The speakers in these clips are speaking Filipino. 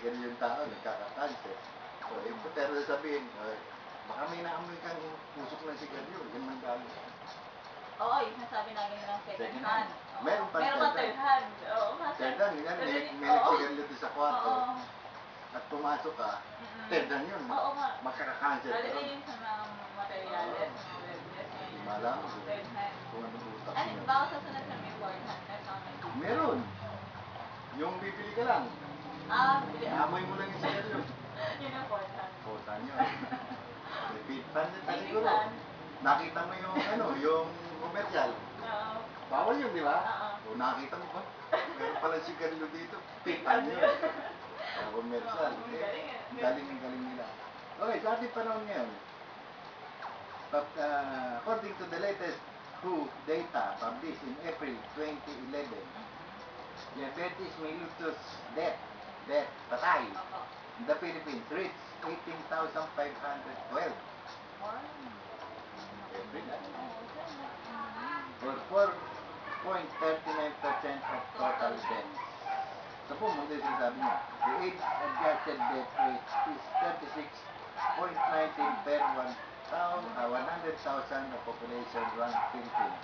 ganun yung tao, nagkaka-cancer. So, pero sabihin, baka may naamoy kang pusok ng sigarilyo, yan man galing. Oo, yung sinasabi na nilang second hand. Meron pa Meron pa third hand. Oo, third hand, yan, may nagsigarilyo doon sa kwarto. At pumasok ka, third hand yun. Oo nga. Magkaka-cancer ka Lalo na ron. yun sa mga materyales, mga wellness. Hindi malaman Third hand. kung anong utak Ano, niya. baka sa sunod sa may fourth hand na sa amin. Meron. Yung bibili ka lang. Bibili. Amoy mo lang yung sigarilyo. Yun ang fourth hand. Fourth hand yun. May fifth hand na siguro. Nakita mo yung yung commercial. Oo. Bawal yun, di ba? Oo. O nakita mo ba? Meron pala sigarilyo dito. Fifth hand yun. Commercial. Galing nila. Okay, sa ating panahon ngayon, according to the latest WHO data published in April 2011, diabetes mellitus death, patay, in the Philippines reached 18,512. Every night. Or 4.39% of total deaths. So po, muna yung sinasabi niya, the age-adjusted death rate is 36.19 per 100,000 of population ranked Philippines.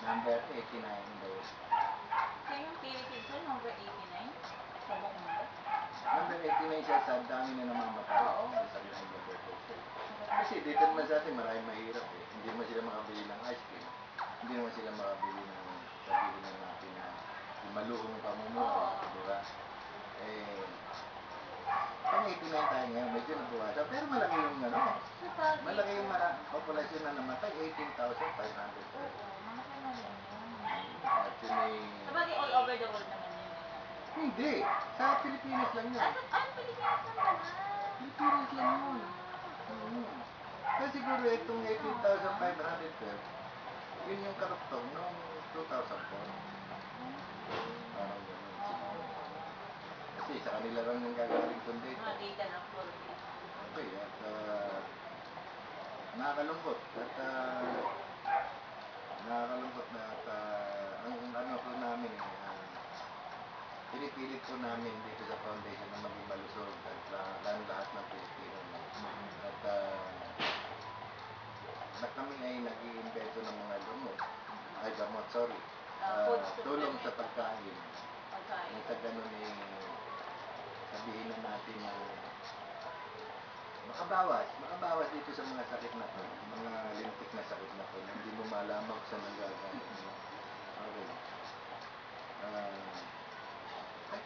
Number 89 in the West. So yung Philippines ay number 89? Sa buong mundo? Number 89 siya sa dami na namamatay sa sakit ng diabetes. Kasi dito naman sa atin maraming mahirap eh. Hindi naman sila makabili ng ice cream. Hindi naman sila makabili ng sabihin na natin na maluhong pamumuhay. Diba? Pang 89 tayo ngayon, medyo nabuwasan. Pero malaki yung malaki yung populasyon na namatay, 18,500. Malaki na rin yun. Actually, Sabagay all over the world naman yun. hindi. Sa Pilipinas lang yun. Pilipinas lang naman. Pilipinas lang yun. Kasi siguro itong 18,512, yun yung karugtong noong 2004. Parang gano'n siguro. Kasi sa kanila lang yung gagaling itong data. Mga data lang po. Okay, at nakakalungkot. At nakakalungkot na at ang ano po namin, pinipilit po namin dito sa foundation na maging malusog at lahat ng Pilipino. At kami ay nag-i-invento ng mga gamot, tulong sa pagkain. Nang sa ganun sabihin na natin na makabawas dito sa mga sakit na to, mga lintik na sakit na to, hindi mo malaman kung saan nanggagaling. Okay. Ay,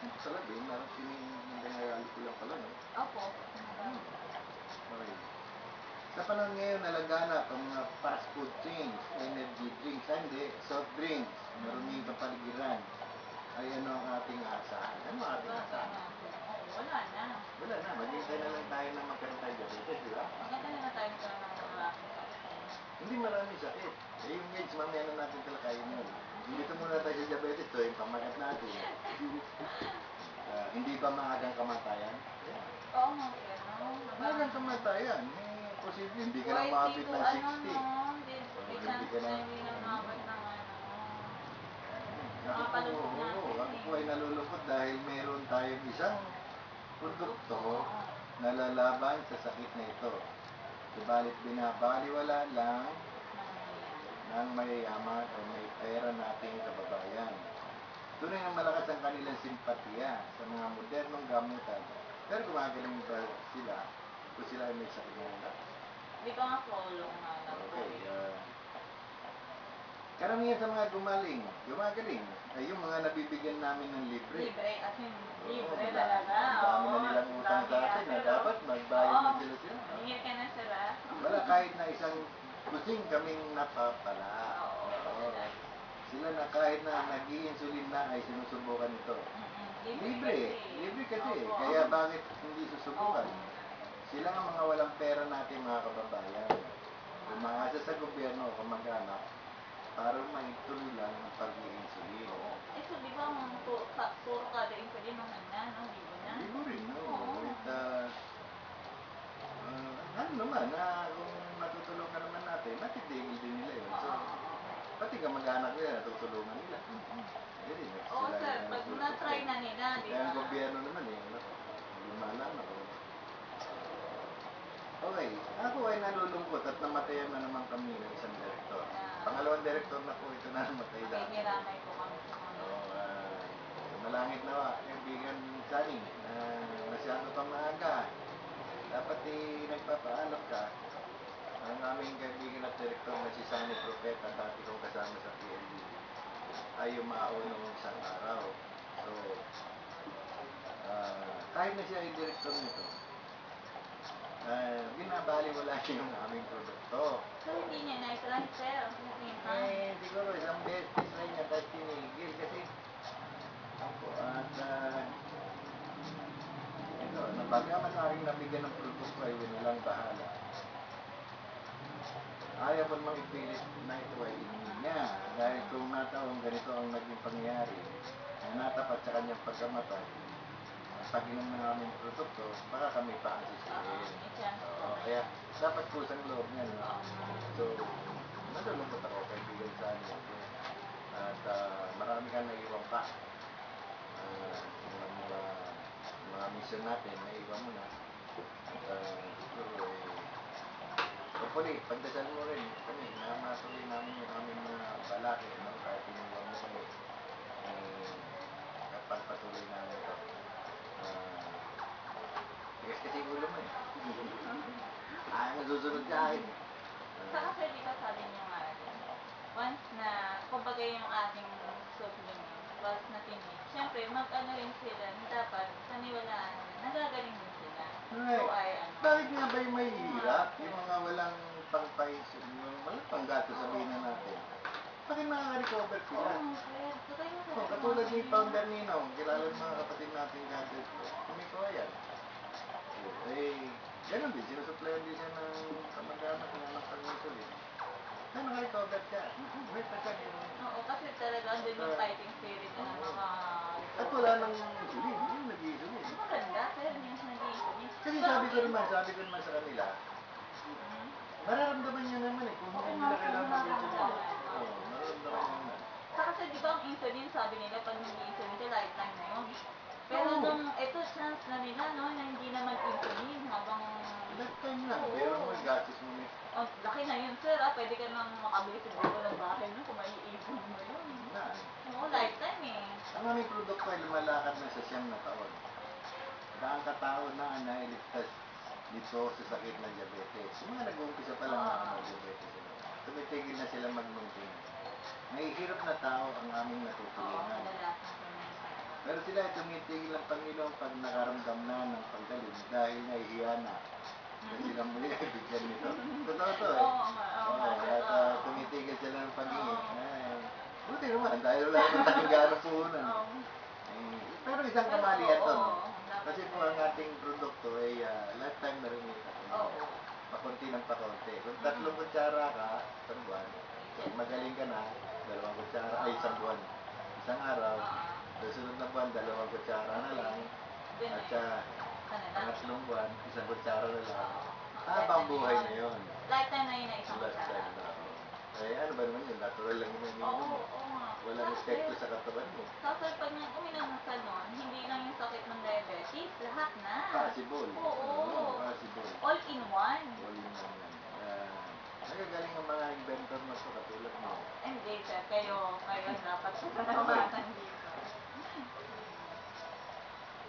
ito talaga, pinangyayali ko lang pala, no? Opo. Okay. Sa panahon ngayon, nalaganap ang mga fast food chains, energy drinks, hindi, soft drinks, maruming kapaligiran, ay ano ang ating aasahan? Ano ang ating aasahan? Wala na. Wala na, maghintay na lang tayo na magkaroon tayo diabetes, di ba? Maganda na tayo ng mga Hindi maraming sakit. Yung AIDS, mamaya na natin talakayin yun. Dito muna tayo sa diabetes, ito yung pamagat natin. Hindi ba maagang kamatayan? Yeah. Oo nga, Maagang kamatayan. Posible, hindi ka na maabit ng 60. Hindi ka na maabit ng nakapalungkot natin. Ako po ay nalulungkot dahil meron tayong isang produkto na lalaban sa sakit na ito. Subalit binabaliwala lang ng mayayaman o may pera nating kababayan. Tunay na malakas ang kanilang simpatiya sa mga modernong gamutan. Pero gumagaling ba sila kung sila ay may sakit na nila? Di ba nga follow nga lang? Okay. Karamihan sa mga gumagaling ay yung mga nabibigyan namin ng libre. Libre, at libre talaga. Ang dami na nilang utang sa atin na dapat magbayad na sila. Hingil ka na sila. Wala kahit na isang kusing kaming napapala. Sila na kahit na nag-i-insulin na ay sinusubukan ito. Libre kasi. Kaya bakit hindi susubukan? Sila ang mga walang pera natin mga kababayan. Umaasa sa gobyerno o kamag-anak para maituloy lang ang pag-i-insulin. So di ba puro kada insulin mahal na, no? Libo na? Libo rin, no? Ano naman, kung matutulungan naman natin, matitigil din nila yun. So, pati kamag-anak nila, natutulungan nila. Oo, sir, pag na-try na nila, di ba? Kaya ang gobyerno naman direktor na po ito na namatay dati. Nakikiramay po kami sa mga. Oo, malangit na kaibigan Sunny, masyado pang maaga. Dapat nagpapaalam ka. Ang aming kaibigan at direktor na si Sunny Propeta, dati kong kasama sa PLD, ay umao noong isang araw. So, kahit na siya ay direktor nito, binabaliwala niya yung aming produkto. So, hindi niya na-transfer. Siguro isang beses na niya tapos tinigil kasi ako ito, napagyaman na aking nabigyan ng produkto ay walang bahala. Ayaw mo namang ipilit na ito ay inumin niya dahil kung nataong ganito ang naging pangyayari na natapat sa kanyang pagkamatay, pag inom ng aming produkto, baka kami pa ang sisihin. Kaya dapat kusang loob niya. No? So, nalulungkot ako kaibigan sa amin. At marami kang naiwan pa. Mga mission natin, naiwan mo na. At siguro hopefully, pagdasal mo rin kami na matuloy namin yung aming mga balakid, no? Kahit iniwan mo kami, pagpatuloy namin ito. Kasi ulo mo eh. Nasusunod ka akin. Saka sir, di ba sabi niyo nga, once na, kumbaga yung ating supplement, once na tinig, syempre, mag-ano rin sila, dapat, saniwalaan, nagagaling din sila. Right. So, ay, Bakit nga ba yung may hirap? Yung mga walang pang-paiso, walang pang-gato sabihin na natin. Bakit makaka-recover sila? sir, totoo yung sabi Katulad ni Founder Ninong, kilala ng mga kapatid natin gadget ko. Kumiko yan. Ganun din, sinusuplayan din siya ng kamag-anak ng anak ng insulin. Kaya naka-recover ka. Wait na ka din. Oo, kasi talaga andun yung fighting spirit na mga At wala nang insulin, yung nag-insulin. maganda, sir, yung nag-iisip. Kasi sabi ko naman sa kanila, mararamdaman niya naman eh, kung hindi nila kailangan mag-insulin. Oo, mararamdaman niya naman. Saka kasi di ba ang insulin, sabi nila, pag nag-i-insulin ka, lifetime na yun. Pero nung ito, chance na nila, no, na hindi na mag-insulin habang. Lifetime lang, pero mag-gastos mo na. Oh, laki na yun, sir, pwede ka nang makabili siguro ng bahay, no, kung maiipon mo yun. Oo, lifetime eh. Ang aming produkto ay lumalakad na sa 9 na taon. Daang katao na nailigtas dito sa sakit ng diabetes. Yung mga nag-uumpisa pa lang na diabetes sila. Tumitigil na sila mag-maintain. May hirap na tao ang aming natutulungan. Pero sila ay tumitigil ang Panginoon pag nakaramdam na ng paggaling dahil nahihiya na. Kasi sila muli ay bigyan nito. Totoo to eh. At tumitigil sila ng pag-ingin. Buti naman dahil wala naman tayong gano'ng puhunan. Pero isang kamalian to. Kasi po ang ating produkto ay lifetime na rin ito. Pakunti ng pakunti. Kung 3 kutsara ka, isang buwan. Pag magaling ka na, 2 kutsara ay isang buwan. Isang araw, susunod na buwan, 2 kutsara na lang. At sa pangatlong buwan, 1 kutsara na lang. Habang buhay na yun. Lifetime na yun na isang kutsara. Lifetime na. Ano ba naman yun? Natural lang yung iniinom mo. Walang epekto sa katawan mo. Saka pag uminom ng sanon, hindi lang yung sakit ng diabetes, lahat na. Possible. Oo. Possible. All in one. All in one yan. Nagagaling ang mga inventor na ito katulad mo. Hindi sir, kayo dapat pasalamatan dito.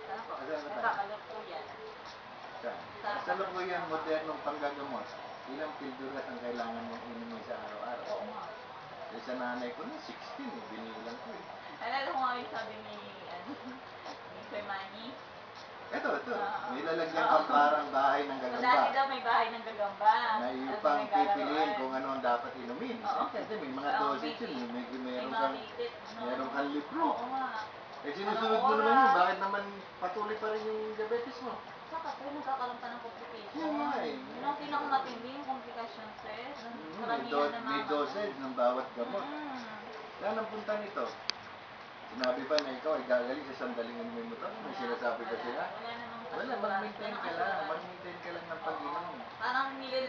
Ako, nakakalap ko yan. Sa lukuyan, modernong panggagamot, ilang pilduras ang kailangan mong inumin sa araw-araw? Oo nga. Sa nanay ko na, 16 binilang ko eh. Alala ko nga yung sabi ni Sir Manny. Ito. May lalagyan kang parang bahay ng gagamba. Dati daw may bahay ng gagamba. Na iyo pang pipiliin kung ano ang dapat inumin. Kasi may mga dosage yun. Meron kang libro. Oo nga. Sinusunod mo naman yun. Bakit naman patuloy pa rin yung diabetes mo? Saka sir, nagkakaroon pa ng complication. Yun nga eh. Yun ang pinakamatindi yung complication sir. May dosage ng bawat gamot. Yan ang punta nito. Sinabi ba na ikaw ay gagaling sa sandaling inumin mo ito? May sinasabi ba sila? Wala namang Wala, mag-maintain ka lang. Mag-maintain ka lang ng pag-inom. Parang nilala